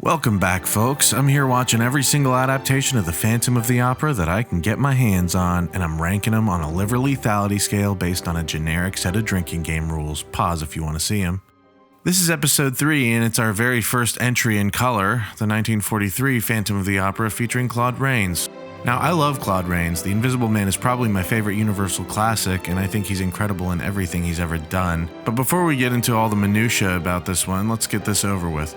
Welcome back, folks. I'm here watching every single adaptation of The Phantom of the Opera that I can get my hands on, and I'm ranking them on a liver lethality scale based on a generic set of drinking game rules. Pause if you want to see them. This is episode 3, and it's our very first entry in color, the 1943 Phantom of the Opera featuring Claude Rains. Now, I love Claude Rains. The Invisible Man is probably my favorite Universal classic, and I think he's incredible in everything he's ever done. But before we get into all the minutiae about this one, let's get this over with.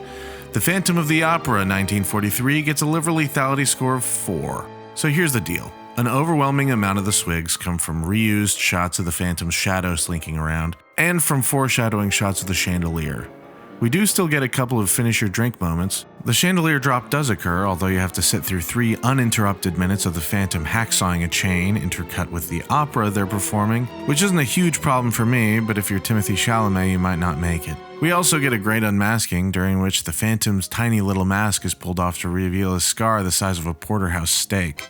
The Phantom of the Opera 1943 gets a liver lethality score of 4. So here's the deal. An overwhelming amount of the swigs come from reused shots of the Phantom's shadow slinking around, and from foreshadowing shots of the chandelier. We do still get a couple of finish your drink moments. The chandelier drop does occur, although you have to sit through 3 uninterrupted minutes of the Phantom hacksawing a chain intercut with the opera they're performing, which isn't a huge problem for me, but if you're Timothy Chalamet, you might not make it. We also get a great unmasking, during which the Phantom's tiny little mask is pulled off to reveal a scar the size of a porterhouse steak.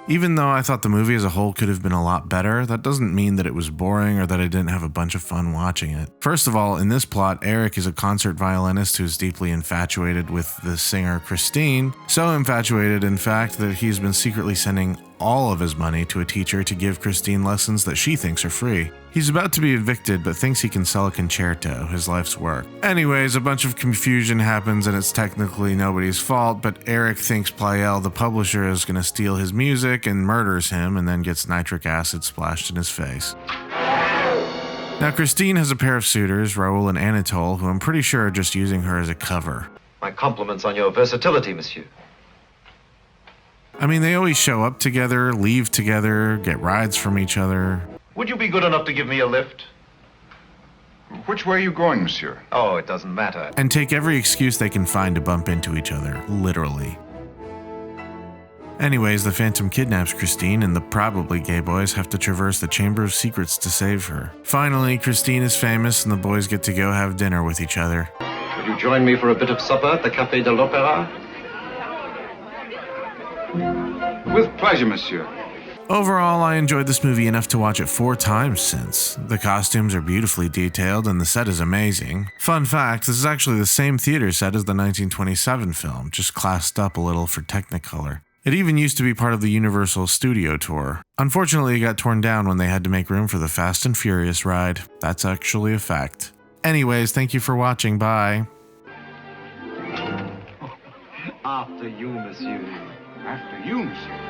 Even though I thought the movie as a whole could have been a lot better, that doesn't mean that it was boring or that I didn't have a bunch of fun watching it. First of all, in this plot, Eric is a concert violinist who's deeply infatuated with the singer Christine, so infatuated, in fact, that he's been secretly sending all of his money to a teacher to give Christine lessons that she thinks are free. He's about to be evicted, but thinks he can sell a concerto, his life's work. Anyways, a bunch of confusion happens and it's technically nobody's fault, but Eric thinks Pleyel, the publisher, is going to steal his music and murders him, and then gets nitric acid splashed in his face. Now, Christine has a pair of suitors, Raoul and Anatole, who I'm pretty sure are just using her as a cover. My compliments on your versatility, monsieur. I mean, they always show up together, leave together, get rides from each other. Would you be good enough to give me a lift? Which way are you going, monsieur? Oh, it doesn't matter. And take every excuse they can find to bump into each other, literally. Anyways, the Phantom kidnaps Christine, and the probably gay boys have to traverse the Chamber of Secrets to save her. Finally, Christine is famous, and the boys get to go have dinner with each other. Would you join me for a bit of supper at the Café de l'Opéra? With pleasure, monsieur. Overall, I enjoyed this movie enough to watch it 4 times since. The costumes are beautifully detailed and the set is amazing. Fun fact, this is actually the same theater set as the 1927 film, just classed up a little for Technicolor. It even used to be part of the Universal Studio Tour. Unfortunately, it got torn down when they had to make room for the Fast and Furious ride. That's actually a fact. Anyways, thank you for watching. Bye. After you, monsieur. After you, monsieur.